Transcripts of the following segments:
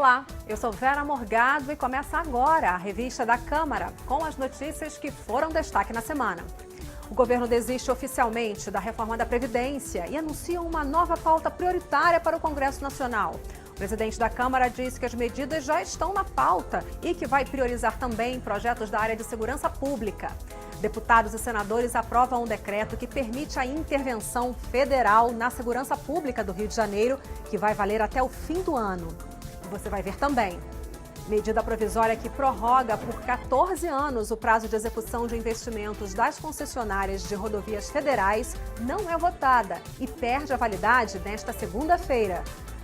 Olá, eu sou Vera Morgado e começa agora a revista da Câmara com as notícias que foram destaque na semana. O governo desiste oficialmente da reforma da Previdência e anuncia uma nova pauta prioritária para o Congresso Nacional. O presidente da Câmara disse que as medidas já estão na pauta e que vai priorizar também projetos da área de segurança pública. Deputados e senadores aprovam um decreto que permite a intervenção federal na segurança pública do Rio de Janeiro, que vai valer até o fim do ano. E você vai ver também. Medida provisória que prorroga por 14 anos o prazo de execução de investimentos das concessionárias de rodovias federais não é votada e perde a validade nesta segunda-feira.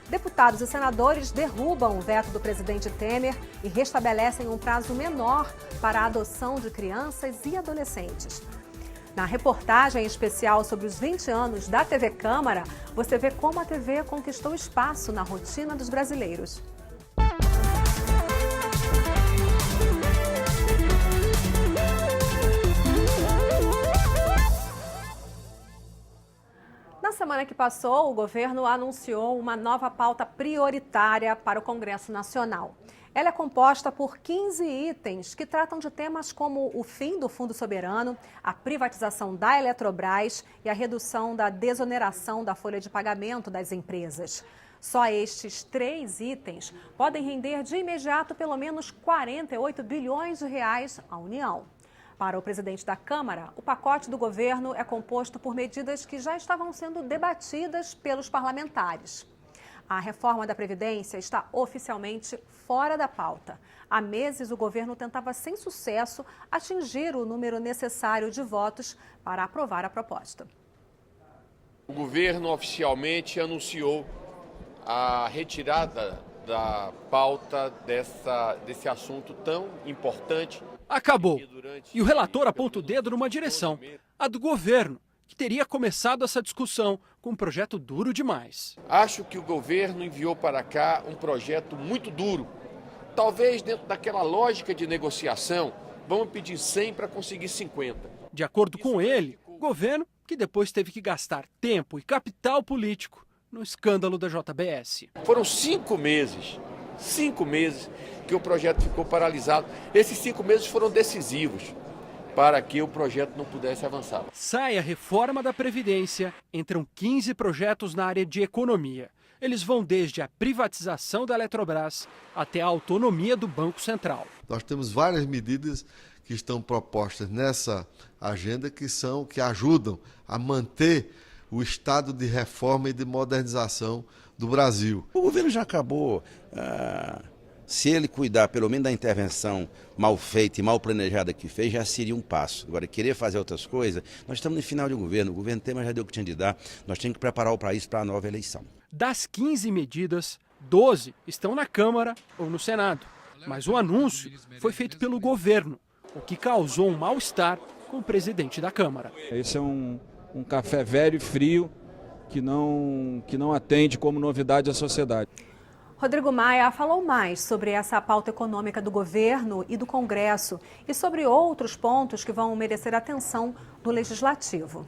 Deputados e senadores derrubam o veto do presidente Temer e restabelecem um prazo menor para a adoção de crianças e adolescentes. Na reportagem especial sobre os 20 anos da TV Câmara, você vê como a TV conquistou espaço na rotina dos brasileiros. Na semana que passou, o governo anunciou uma nova pauta prioritária para o Congresso Nacional. Ela é composta por 15 itens que tratam de temas como o fim do Fundo Soberano, a privatização da Eletrobras e a redução da desoneração da folha de pagamento das empresas. Só estes 3 itens podem render de imediato pelo menos 48 bilhões de reais à União. Para o presidente da Câmara, o pacote do governo é composto por medidas que já estavam sendo debatidas pelos parlamentares. A reforma da Previdência está oficialmente fora da pauta. Há meses, o governo tentava, sem sucesso, atingir o número necessário de votos para aprovar a proposta. O governo oficialmente anunciou a retirada da pauta desse assunto tão importante. Acabou. E o relator aponta o dedo numa direção, a do governo, que teria começado essa discussão com um projeto duro demais. Acho que o governo enviou para cá um projeto muito duro. Talvez dentro daquela lógica de negociação, vamos pedir 100 para conseguir 50. De acordo com ele, o governo que depois teve que gastar tempo e capital político no escândalo da JBS. Foram 5 meses que o projeto ficou paralisado. Esses 5 meses foram decisivos para que o projeto não pudesse avançar. Sai a reforma da Previdência, entram 15 projetos na área de economia. Eles vão desde a privatização da Eletrobras até a autonomia do Banco Central. Nós temos várias medidas que estão propostas nessa agenda que ajudam a manter o estado de reforma e de modernização do Brasil. O governo já acabou, se ele cuidar pelo menos da intervenção mal feita e mal planejada que fez, já seria um passo. Agora, querer fazer outras coisas, nós estamos no final de um governo, o governo Temer já deu o que tinha de dar, nós temos que preparar o país para a nova eleição. Das 15 medidas, 12 estão na Câmara ou no Senado, mas o anúncio foi feito pelo governo, o que causou um mal-estar com o presidente da Câmara. Esse é um café velho e frio que não atende como novidade à sociedade. Rodrigo Maia falou mais sobre essa pauta econômica do governo e do Congresso e sobre outros pontos que vão merecer atenção do Legislativo.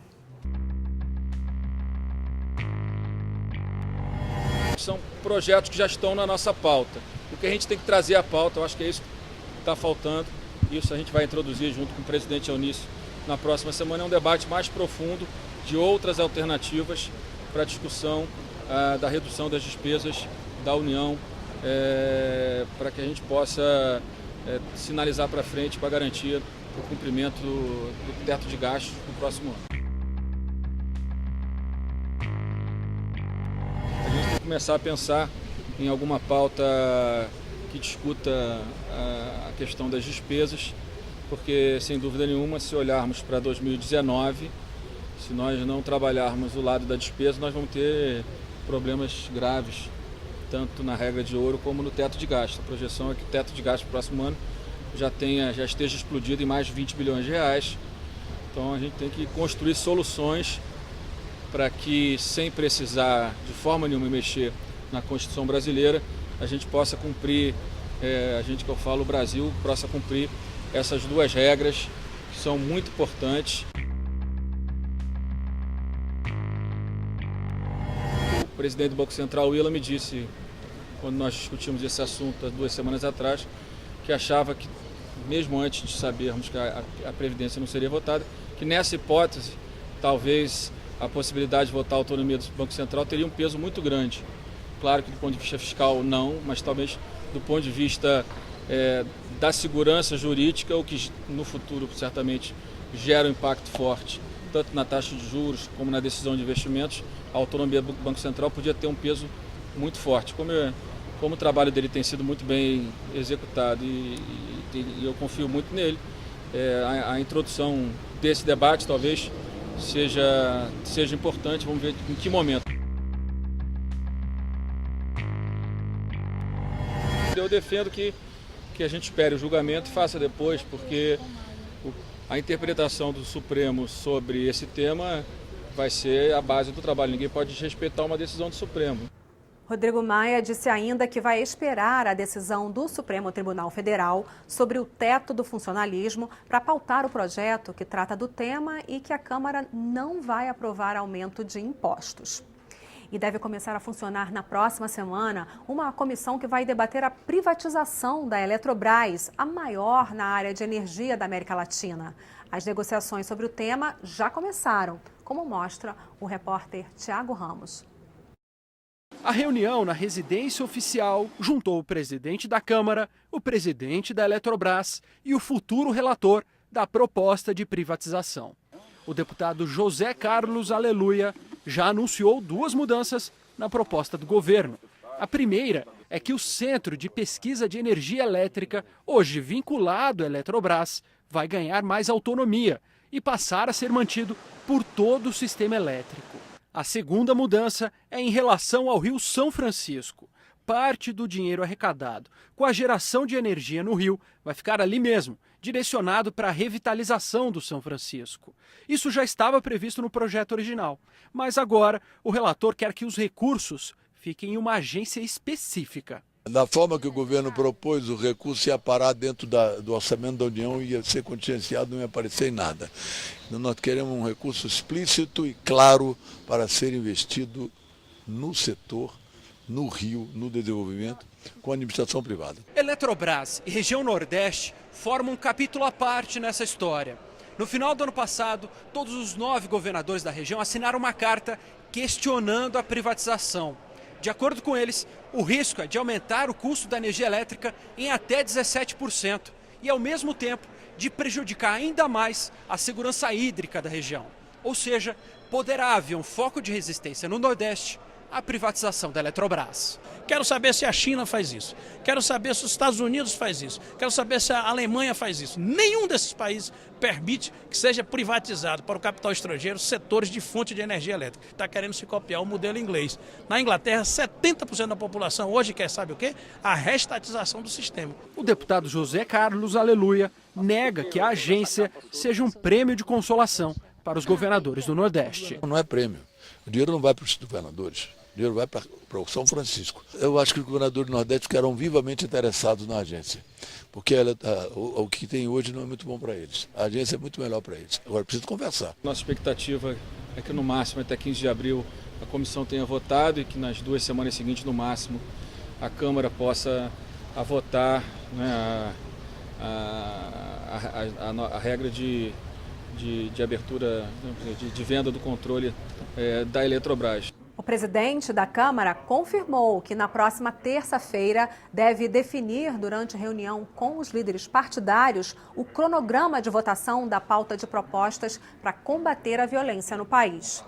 São projetos que já estão na nossa pauta. O que a gente tem que trazer à pauta, eu acho que é isso que está faltando. Isso a gente vai introduzir junto com o presidente Eunício na próxima semana. É um debate mais profundo de outras alternativas para a discussão da redução das despesas da União, para que a gente possa sinalizar para frente para a garantia do cumprimento do teto de gastos no próximo ano. A gente tem que começar a pensar em alguma pauta que discuta a questão das despesas, porque, sem dúvida nenhuma, se olharmos para 2019, se nós não trabalharmos o lado da despesa, nós vamos ter problemas graves, tanto na regra de ouro como no teto de gasto. A projeção é que o teto de gasto no próximo ano já esteja explodido em mais de 20 bilhões de reais. Então a gente tem que construir soluções para que, sem precisar de forma nenhuma mexer na Constituição brasileira, a gente possa cumprir, o Brasil possa cumprir essas duas regras que são muito importantes. O presidente do Banco Central, Willa, me disse quando nós discutimos esse assunto há 2 semanas atrás, que achava que, mesmo antes de sabermos que a Previdência não seria votada, que nessa hipótese, talvez a possibilidade de votar a autonomia do Banco Central teria um peso muito grande. Claro que do ponto de vista fiscal não, mas talvez do ponto de vista da segurança jurídica, o que no futuro certamente gera um impacto forte, tanto na taxa de juros como na decisão de investimentos, a autonomia do Banco Central podia ter um peso muito forte. Como o trabalho dele tem sido muito bem executado e eu confio muito nele, a introdução desse debate talvez seja importante. Vamos ver em que momento. Eu defendo que a gente espere o julgamento e faça depois, porque a interpretação do Supremo sobre esse tema vai ser a base do trabalho. Ninguém pode desrespeitar uma decisão do Supremo. Rodrigo Maia disse ainda que vai esperar a decisão do Supremo Tribunal Federal sobre o teto do funcionalismo para pautar o projeto que trata do tema e que a Câmara não vai aprovar aumento de impostos. E deve começar a funcionar na próxima semana uma comissão que vai debater a privatização da Eletrobras, a maior na área de energia da América Latina. As negociações sobre o tema já começaram, como mostra o repórter Tiago Ramos. A reunião na residência oficial juntou o presidente da Câmara, o presidente da Eletrobras e o futuro relator da proposta de privatização. O deputado José Carlos Aleluia já anunciou 2 mudanças na proposta do governo. A primeira é que o Centro de Pesquisa de Energia Elétrica, hoje vinculado à Eletrobras, vai ganhar mais autonomia e passar a ser mantido por todo o sistema elétrico. A segunda mudança é em relação ao Rio São Francisco. Parte do dinheiro arrecadado com a geração de energia no rio vai ficar ali mesmo, direcionado para a revitalização do São Francisco. Isso já estava previsto no projeto original, mas agora o relator quer que os recursos fiquem em uma agência específica. Da forma que o governo propôs, o recurso ia parar dentro do orçamento da União e ia ser contingenciado, não ia aparecer em nada. Então nós queremos um recurso explícito e claro para ser investido no setor, no Rio, no desenvolvimento, com a administração privada. Eletrobras e região Nordeste formam um capítulo à parte nessa história. No final do ano passado, todos os 9 governadores da região assinaram uma carta questionando a privatização. De acordo com eles, o risco é de aumentar o custo da energia elétrica em até 17% e, ao mesmo tempo, de prejudicar ainda mais a segurança hídrica da região. Ou seja, poderá haver um foco de resistência no Nordeste à privatização da Eletrobras. Quero saber se a China faz isso. Quero saber se os Estados Unidos faz isso. Quero saber se a Alemanha faz isso. Nenhum desses países permite que seja privatizado para o capital estrangeiro setores de fonte de energia elétrica. Está querendo se copiar o modelo inglês. Na Inglaterra, 70% da população hoje quer, sabe o quê? A restatização do sistema. O deputado José Carlos Aleluia nega que a agência seja um prêmio de consolação para os governadores do Nordeste. Não é prêmio. O dinheiro não vai para os governadores. O dinheiro vai para o São Francisco. Eu acho que os governadores do Nordeste ficaram vivamente interessados na agência, porque o que tem hoje não é muito bom para eles. A agência é muito melhor para eles. Agora, preciso conversar. Nossa expectativa é que no máximo até 15 de abril a comissão tenha votado e que nas 2 semanas seguintes, no máximo, a Câmara possa votar, né, a regra de abertura, de venda do controle da Eletrobras. O presidente da Câmara confirmou que na próxima terça-feira deve definir, durante reunião com os líderes partidários, o cronograma de votação da pauta de propostas para combater a violência no país.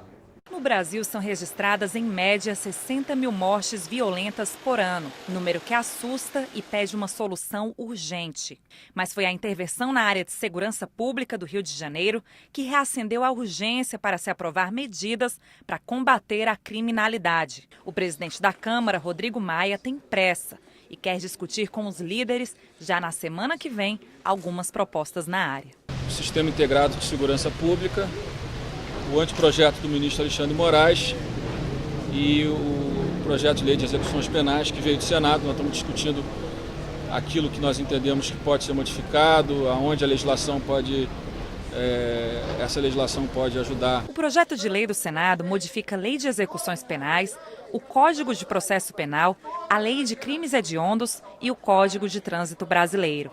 No Brasil, são registradas em média 60 mil mortes violentas por ano, número que assusta e pede uma solução urgente. Mas foi a intervenção na área de segurança pública do Rio de Janeiro que reacendeu a urgência para se aprovar medidas para combater a criminalidade. O presidente da Câmara, Rodrigo Maia, tem pressa e quer discutir com os líderes, já na semana que vem, algumas propostas na área. O Sistema Integrado de Segurança Pública, o anteprojeto do ministro Alexandre Moraes e o projeto de lei de execuções penais que veio do Senado. Nós estamos discutindo aquilo que nós entendemos que pode ser modificado, aonde a legislação pode essa legislação pode ajudar. O projeto de lei do Senado modifica a Lei de Execuções Penais, o Código de Processo Penal, a Lei de Crimes Hediondos e o Código de Trânsito Brasileiro.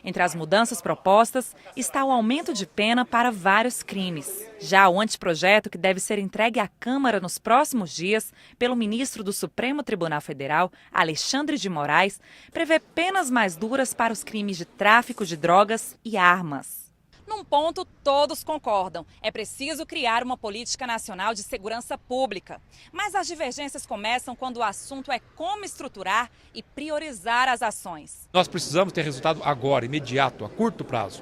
Entre as mudanças propostas está o aumento de pena para vários crimes. Já o anteprojeto, que deve ser entregue à Câmara nos próximos dias pelo ministro do Supremo Tribunal Federal, Alexandre de Moraes, prevê penas mais duras para os crimes de tráfico de drogas e armas. Num ponto, todos concordam. É preciso criar uma política nacional de segurança pública. Mas as divergências começam quando o assunto é como estruturar e priorizar as ações. Nós precisamos ter resultado agora, imediato, a curto prazo.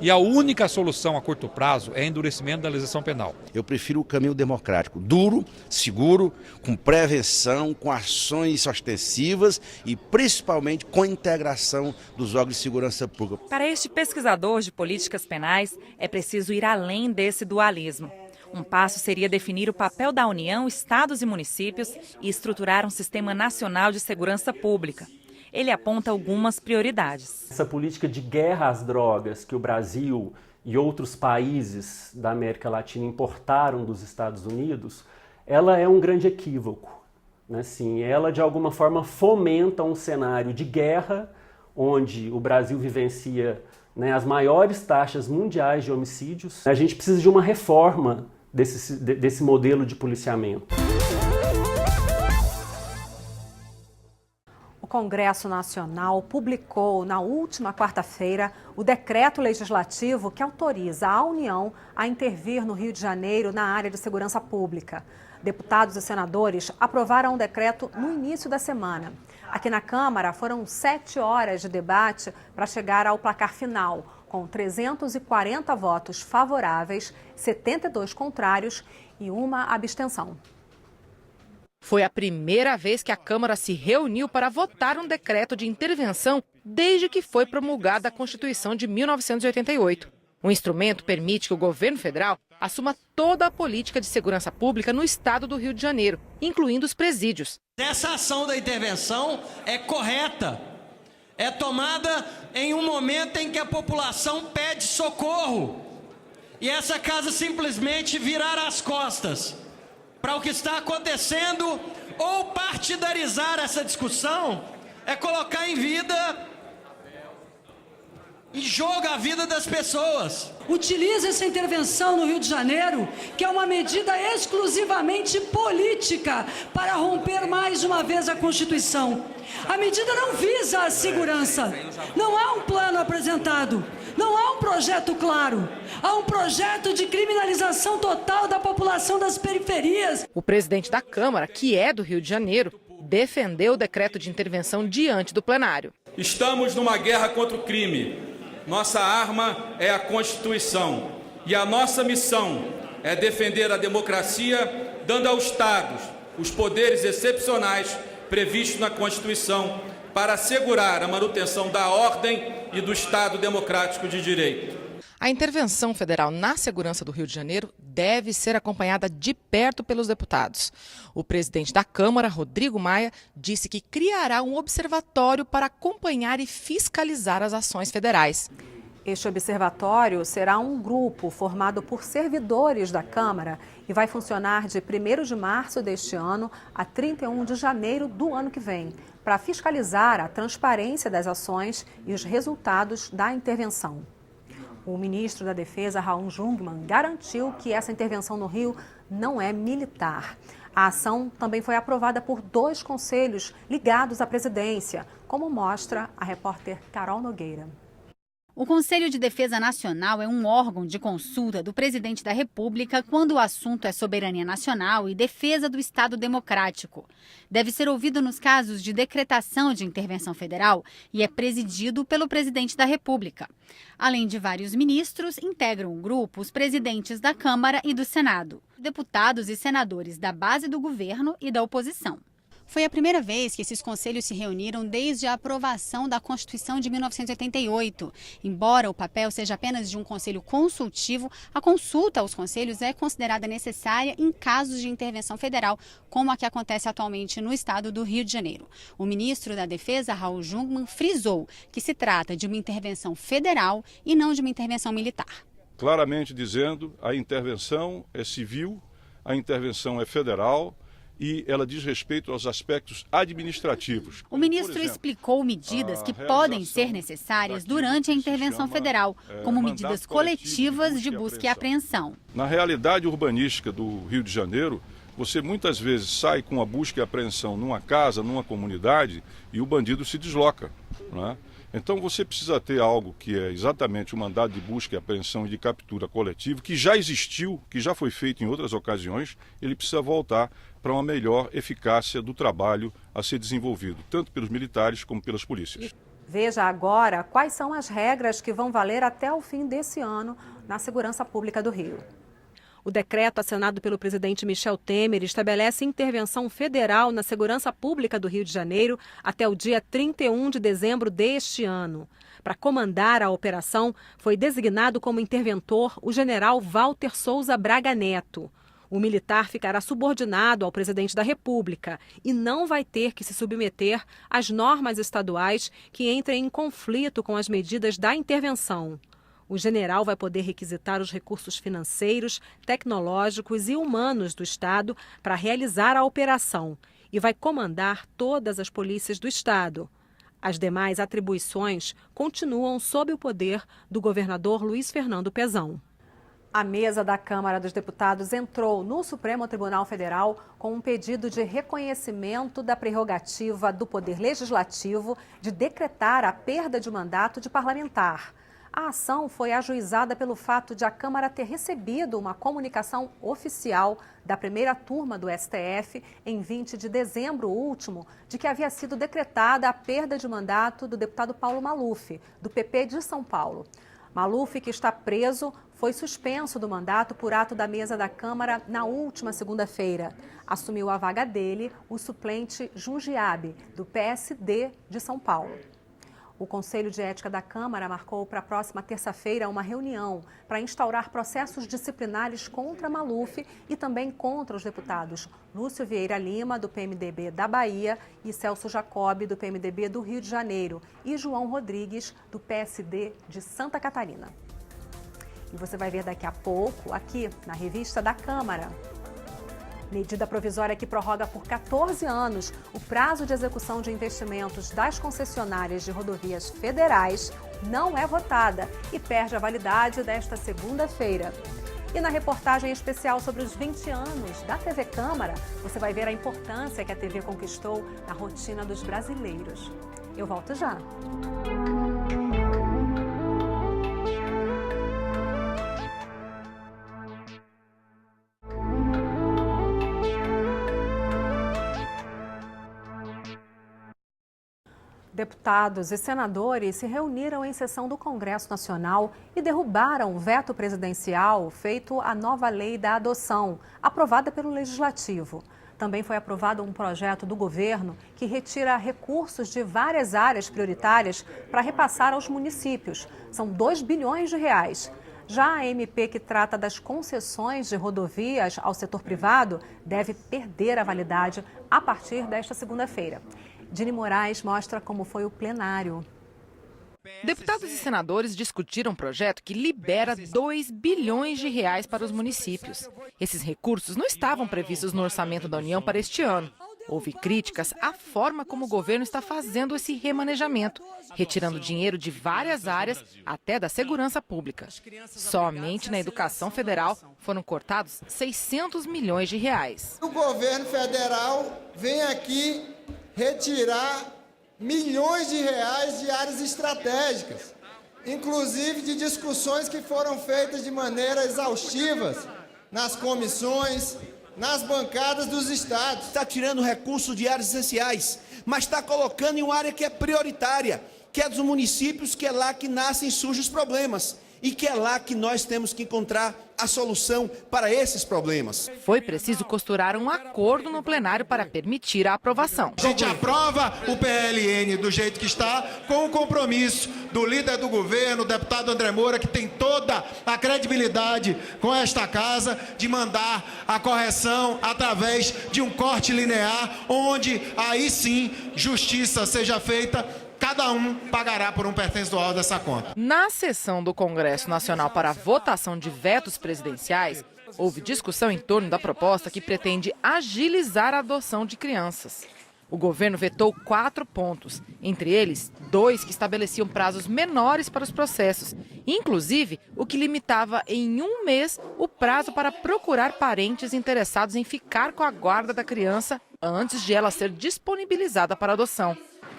E a única solução a curto prazo é endurecimento da legislação penal. Eu prefiro o caminho democrático, duro, seguro, com prevenção, com ações ostensivas e principalmente com integração dos órgãos de segurança pública. Para este pesquisador de políticas penais, é preciso ir além desse dualismo. Um passo seria definir o papel da União, estados e municípios e estruturar um sistema nacional de segurança pública. Ele aponta algumas prioridades. Essa política de guerra às drogas que o Brasil e outros países da América Latina importaram dos Estados Unidos, ela é um grande equívoco. Assim, ela, de alguma forma, fomenta um cenário de guerra, onde o Brasil vivencia as maiores taxas mundiais de homicídios. A gente precisa de uma reforma desse modelo de policiamento. O Congresso Nacional publicou na última quarta-feira o decreto legislativo que autoriza a União a intervir no Rio de Janeiro na área de segurança pública. Deputados e senadores aprovaram o decreto no início da semana. Aqui na Câmara foram 7 horas de debate para chegar ao placar final, com 340 votos favoráveis, 72 contrários e uma abstenção. Foi a primeira vez que a Câmara se reuniu para votar um decreto de intervenção desde que foi promulgada a Constituição de 1988. O instrumento permite que o governo federal assuma toda a política de segurança pública no estado do Rio de Janeiro, incluindo os presídios. Essa ação da intervenção é correta. É tomada em um momento em que a população pede socorro. E essa casa simplesmente virar as costas para o que está acontecendo ou partidarizar essa discussão é colocar em jogo a vida das pessoas. Utiliza essa intervenção no Rio de Janeiro, que é uma medida exclusivamente política, para romper mais uma vez a Constituição. A medida não visa a segurança. Não há um plano apresentado. Não há um projeto claro. Há um projeto de criminalização total da população das periferias. O presidente da Câmara, que é do Rio de Janeiro, defendeu o decreto de intervenção diante do plenário. Estamos numa guerra contra o crime. Nossa arma é a Constituição. E a nossa missão é defender a democracia, dando aos Estados os poderes excepcionais previstos na Constituição para assegurar a manutenção da ordem e do Estado democrático de direito. A intervenção federal na segurança do Rio de Janeiro deve ser acompanhada de perto pelos deputados. O presidente da Câmara, Rodrigo Maia, disse que criará um observatório para acompanhar e fiscalizar as ações federais. Este observatório será um grupo formado por servidores da Câmara e vai funcionar de 1º de março deste ano a 31 de janeiro do ano que vem, para fiscalizar a transparência das ações e os resultados da intervenção. O ministro da Defesa, Raul Jungmann, garantiu que essa intervenção no Rio não é militar. A ação também foi aprovada por 2 conselhos ligados à presidência, como mostra a repórter Carol Nogueira. O Conselho de Defesa Nacional é um órgão de consulta do presidente da República quando o assunto é soberania nacional e defesa do Estado democrático. Deve ser ouvido nos casos de decretação de intervenção federal e é presidido pelo presidente da República. Além de vários ministros, integram o grupo os presidentes da Câmara e do Senado, deputados e senadores da base do governo e da oposição. Foi a primeira vez que esses conselhos se reuniram desde a aprovação da Constituição de 1988. Embora o papel seja apenas de um conselho consultivo, a consulta aos conselhos é considerada necessária em casos de intervenção federal, como a que acontece atualmente no estado do Rio de Janeiro. O ministro da Defesa, Raul Jungmann, frisou que se trata de uma intervenção federal e não de uma intervenção militar. claramente dizendo a intervenção é civil, a intervenção é federal e ela diz respeito aos aspectos administrativos. O ministro explicou medidas que podem ser necessárias durante a intervenção federal, como medidas coletivas de busca e apreensão. Na realidade urbanística do Rio de Janeiro, você muitas vezes sai com a busca e apreensão numa casa, numa comunidade, e o bandido se desloca, não é? Então você precisa ter algo que é exatamente o mandado de busca e apreensão e de captura coletivo, que já existiu, que já foi feito em outras ocasiões, ele precisa voltar para uma melhor eficácia do trabalho a ser desenvolvido, tanto pelos militares como pelas polícias. Veja agora quais são as regras que vão valer até o fim desse ano na segurança pública do Rio. O decreto assinado pelo presidente Michel Temer estabelece intervenção federal na segurança pública do Rio de Janeiro até o dia 31 de dezembro deste ano. Para comandar a operação, foi designado como interventor o general Walter Souza Braga Neto. O militar ficará subordinado ao presidente da República e não vai ter que se submeter às normas estaduais que entrem em conflito com as medidas da intervenção. O general vai poder requisitar os recursos financeiros, tecnológicos e humanos do Estado para realizar a operação e vai comandar todas as polícias do Estado. As demais atribuições continuam sob o poder do governador Luiz Fernando Pezão. A mesa da Câmara dos Deputados entrou no Supremo Tribunal Federal com um pedido de reconhecimento da prerrogativa do Poder Legislativo de decretar a perda de mandato de parlamentar. A ação foi ajuizada pelo fato de a Câmara ter recebido uma comunicação oficial da primeira turma do STF em 20 de dezembro último, de que havia sido decretada a perda de mandato do deputado Paulo Maluf, do PP de São Paulo. Maluf, que está preso, foi suspenso do mandato por ato da mesa da Câmara na última segunda-feira. Assumiu a vaga dele o suplente Jundiabe, do PSD de São Paulo. O Conselho de Ética da Câmara marcou para a próxima terça-feira uma reunião para instaurar processos disciplinares contra Maluf e também contra os deputados Lúcio Vieira Lima, do PMDB da Bahia, e Celso Jacob, do PMDB do Rio de Janeiro, e João Rodrigues, do PSD de Santa Catarina. E você vai ver daqui a pouco, aqui na revista da Câmara. Medida provisória que prorroga por 14 anos o prazo de execução de investimentos das concessionárias de rodovias federais não é votada e perde a validade desta segunda-feira. E na reportagem especial sobre os 20 anos da TV Câmara, você vai ver a importância que a TV conquistou na rotina dos brasileiros. Eu volto já. Deputados e senadores se reuniram em sessão do Congresso Nacional e derrubaram o veto presidencial feito à nova lei da adoção, aprovada pelo Legislativo. Também foi aprovado um projeto do governo que retira recursos de várias áreas prioritárias para repassar aos municípios. São 2 bilhões de reais. Já a MP que trata das concessões de rodovias ao setor privado deve perder a validade a partir desta segunda-feira. Dini Moraes mostra como foi o plenário. Deputados e senadores discutiram um projeto que libera 2 bilhões de reais para os municípios. Esses recursos não estavam previstos no orçamento da União para este ano. Houve críticas à forma como o governo está fazendo esse remanejamento, retirando dinheiro de várias áreas, até da segurança pública. Somente na educação federal foram cortados 600 milhões de reais. O governo federal vem aqui retirar milhões de reais de áreas estratégicas, inclusive de discussões que foram feitas de maneira exaustiva nas comissões, nas bancadas dos estados. Está tirando recursos de áreas essenciais, mas está colocando em uma área que é prioritária, que é dos municípios, que é lá que nascem e surgem os problemas. E que é lá que nós temos que encontrar a solução para esses problemas. Foi preciso costurar um acordo no plenário para permitir a aprovação. A gente aprova o PLN do jeito que está, com o compromisso do líder do governo, o deputado André Moura, que tem toda a credibilidade com esta casa, de mandar a correção através de um corte linear, onde aí sim justiça seja feita cada um pagará por um percentual dessa conta. Na sessão do Congresso Nacional para a votação de vetos presidenciais, houve discussão em torno da proposta que pretende agilizar a adoção de crianças. O governo vetou 4 pontos, entre eles 2 que estabeleciam prazos menores para os processos, inclusive o que limitava em 1 mês o prazo para procurar parentes interessados em ficar com a guarda da criança antes de ela ser disponibilizada para adoção.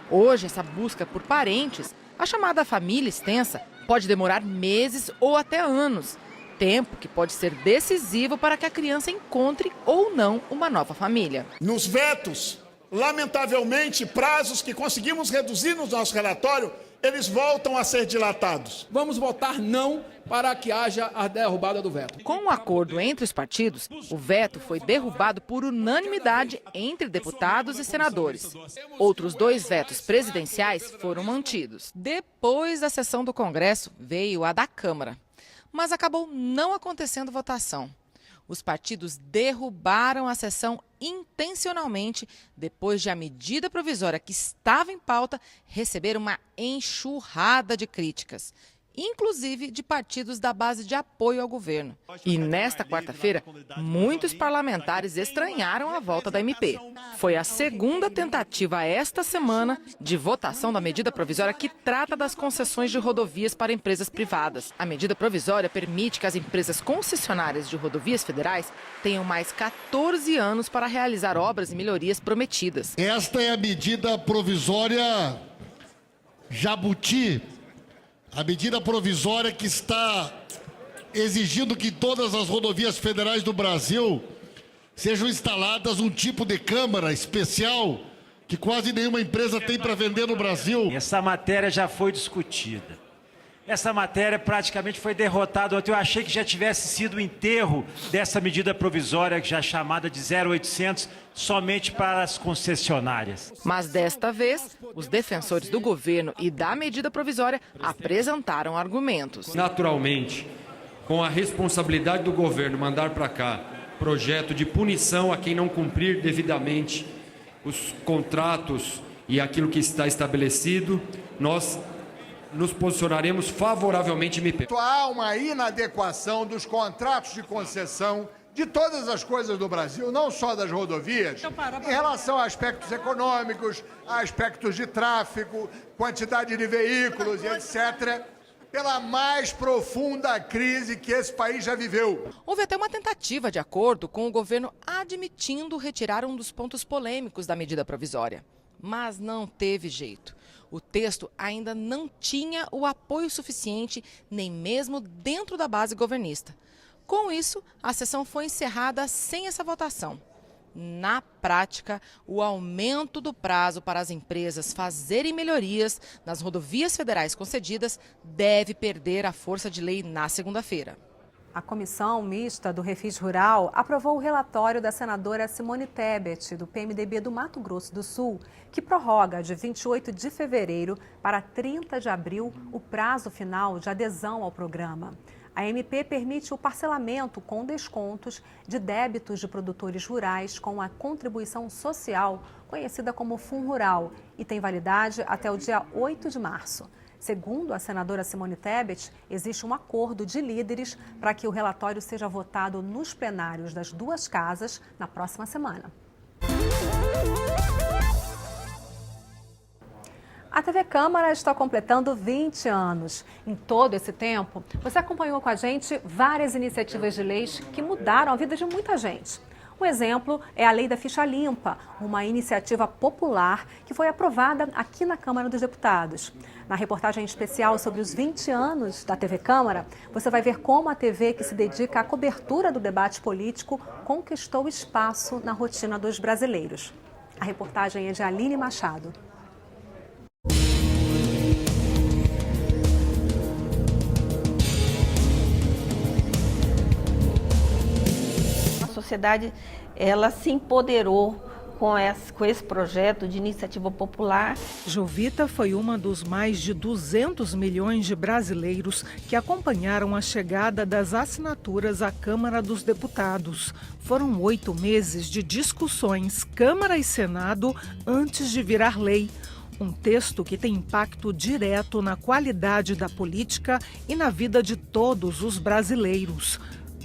Hoje, essa busca por parentes, a chamada família extensa, pode demorar meses ou até anos, tempo que pode ser decisivo para que a criança encontre ou não uma nova família. Nos vetos, lamentavelmente, prazos que conseguimos reduzir no nosso relatório, eles voltam a ser dilatados. Vamos votar não para que haja a derrubada do veto. Com um acordo entre os partidos, o veto foi derrubado por unanimidade entre deputados e senadores. Outros 2 vetos presidenciais foram mantidos. Depois da sessão do Congresso, veio a da Câmara. Mas acabou não acontecendo votação. Os partidos derrubaram a sessão intencionalmente depois de a medida provisória que estava em pauta receber uma enxurrada de críticas, inclusive de partidos da base de apoio ao governo. E nesta quarta-feira, muitos parlamentares estranharam a volta da MP. Foi a segunda tentativa esta semana de votação da medida provisória que trata das concessões de rodovias para empresas privadas. A medida provisória permite que as empresas concessionárias de rodovias federais tenham mais 14 anos para realizar obras e melhorias prometidas. Esta é a medida provisória Jabuti, a medida provisória que está exigindo que todas as rodovias federais do Brasil sejam instaladas um tipo de câmara especial que quase nenhuma empresa tem para vender no Brasil. Essa matéria já foi discutida. Essa matéria praticamente foi derrotada ontem. Eu achei que já tivesse sido o enterro dessa medida provisória, já chamada de 0800, somente para as concessionárias. Mas desta vez, os defensores do governo e da medida provisória apresentaram argumentos. Naturalmente, com a responsabilidade do governo mandar para cá projeto de punição a quem não cumprir devidamente os contratos e aquilo que está estabelecido, nós nos posicionaremos favoravelmente. Há uma inadequação dos contratos de concessão de todas as coisas do Brasil, não só das rodovias, em relação a aspectos econômicos, a aspectos de tráfego, quantidade de veículos e etc., pela mais profunda crise que esse país já viveu. Houve até uma tentativa de acordo com o governo admitindo retirar um dos pontos polêmicos da medida provisória. Mas não teve jeito. O texto ainda não tinha o apoio suficiente, nem mesmo dentro da base governista. Com isso, a sessão foi encerrada sem essa votação. Na prática, o aumento do prazo para as empresas fazerem melhorias nas rodovias federais concedidas deve perder a força de lei na segunda-feira. A Comissão Mista do Refis Rural aprovou o relatório da senadora Simone Tebet, do PMDB do Mato Grosso do Sul, que prorroga de 28 de fevereiro para 30 de abril o prazo final de adesão ao programa. A MP permite o parcelamento com descontos de débitos de produtores rurais com a contribuição social, conhecida como FUNRural, e tem validade até o dia 8 de março. Segundo a senadora Simone Tebet, existe um acordo de líderes para que o relatório seja votado nos plenários das 2 casas na próxima semana. A TV Câmara está completando 20 anos. Em todo esse tempo, você acompanhou com a gente várias iniciativas de leis que mudaram a vida de muita gente. Um exemplo é a Lei da Ficha Limpa, uma iniciativa popular que foi aprovada aqui na Câmara dos Deputados. Na reportagem especial sobre os 20 anos da TV Câmara, você vai ver como a TV que se dedica à cobertura do debate político conquistou espaço na rotina dos brasileiros. A reportagem é de Aline Machado. A sociedade, ela se empoderou com esse projeto de iniciativa popular. Jovita foi uma dos mais de 200 milhões de brasileiros que acompanharam a chegada das assinaturas à Câmara dos Deputados. Foram 8 meses de discussões, Câmara e Senado, antes de virar lei. Um texto que tem impacto direto na qualidade da política e na vida de todos os brasileiros.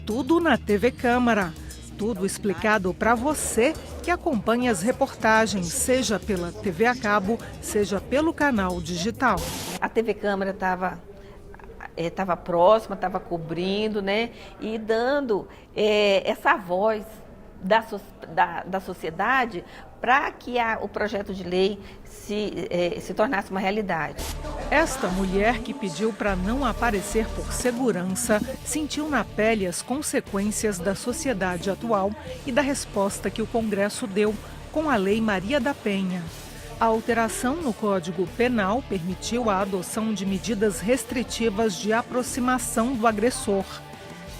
Tudo na TV Câmara. Tudo explicado para você que acompanha as reportagens, seja pela TV a cabo, seja pelo canal digital. A TV Câmara estava próxima, estava cobrindo, né, e dando essa voz da sociedade para que o projeto de lei se tornasse uma realidade. Esta mulher, que pediu para não aparecer por segurança, sentiu na pele as consequências da sociedade atual e da resposta que o Congresso deu com a Lei Maria da Penha. A alteração no Código Penal permitiu a adoção de medidas restritivas de aproximação do agressor.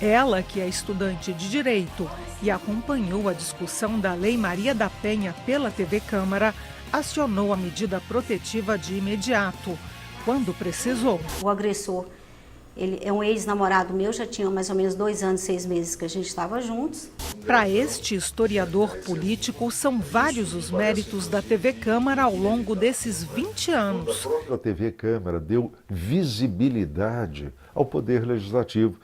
Ela, que é estudante de Direito e acompanhou a discussão da Lei Maria da Penha pela TV Câmara, acionou a medida protetiva de imediato, quando precisou. O agressor, ele é um ex-namorado meu, já tinha mais ou menos 2 anos, 6 meses que a gente estava juntos. Para este historiador político, são vários os méritos da TV Câmara ao longo desses 20 anos. A TV Câmara deu visibilidade ao Poder Legislativo.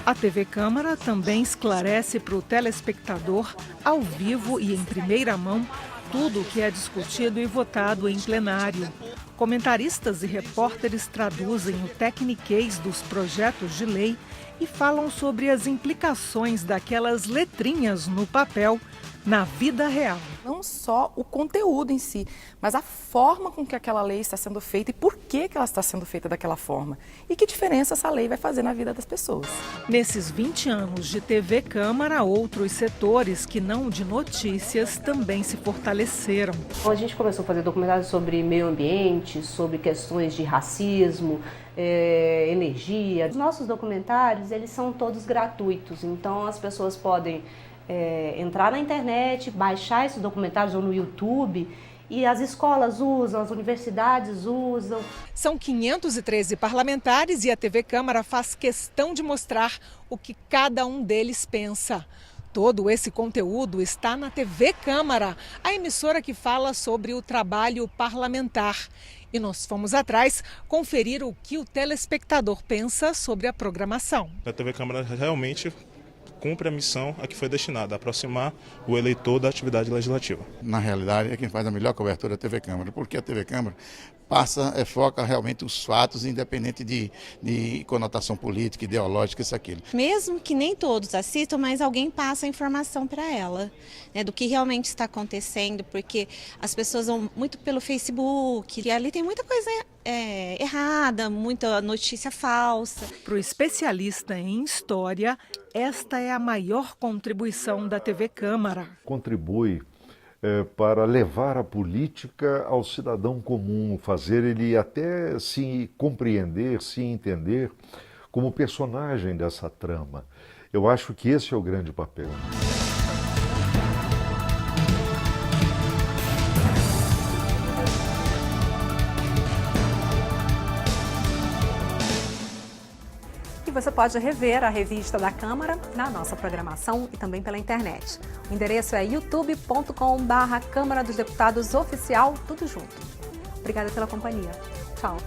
A TV Câmara também esclarece para o telespectador, ao vivo e em primeira mão, tudo o que é discutido e votado em plenário. Comentaristas e repórteres traduzem o tecniquez dos projetos de lei e falam sobre as implicações daquelas letrinhas no papel na vida real. Não só o conteúdo em si, mas a forma com que aquela lei está sendo feita e por que ela está sendo feita daquela forma. E que diferença essa lei vai fazer na vida das pessoas. Nesses 20 anos de TV Câmara, outros setores que não de notícias também se fortaleceram. A gente começou a fazer documentários sobre meio ambiente, sobre questões de racismo, energia. Os nossos documentários, eles são todos gratuitos, então as pessoas podem entrar na internet, baixar esses documentários ou no YouTube, e as escolas usam, as universidades usam. São 513 parlamentares e a TV Câmara faz questão de mostrar o que cada um deles pensa. Todo esse conteúdo está na TV Câmara, a emissora que fala sobre o trabalho parlamentar. E nós fomos atrás conferir o que o telespectador pensa sobre a programação. A TV Câmara realmente cumpre a missão a que foi destinada, a aproximar o eleitor da atividade legislativa. Na realidade, é quem faz a melhor cobertura da TV Câmara, porque a TV Câmara foca realmente os fatos, independente de conotação política, ideológica, isso, aquilo. Mesmo que nem todos assistam, mas alguém passa a informação para ela, né, do que realmente está acontecendo, porque as pessoas vão muito pelo Facebook, e ali tem muita coisa errada, muita notícia falsa. Para o especialista em história, esta é a maior contribuição da TV Câmara. Contribui para levar a política ao cidadão comum, fazer ele até se compreender, se entender como personagem dessa trama. Eu acho que esse é o grande papel. E você pode rever a revista da Câmara na nossa programação e também pela internet. O endereço é youtube.com/Câmara dos Deputados Oficial, tudo junto. Obrigada pela companhia. Tchau.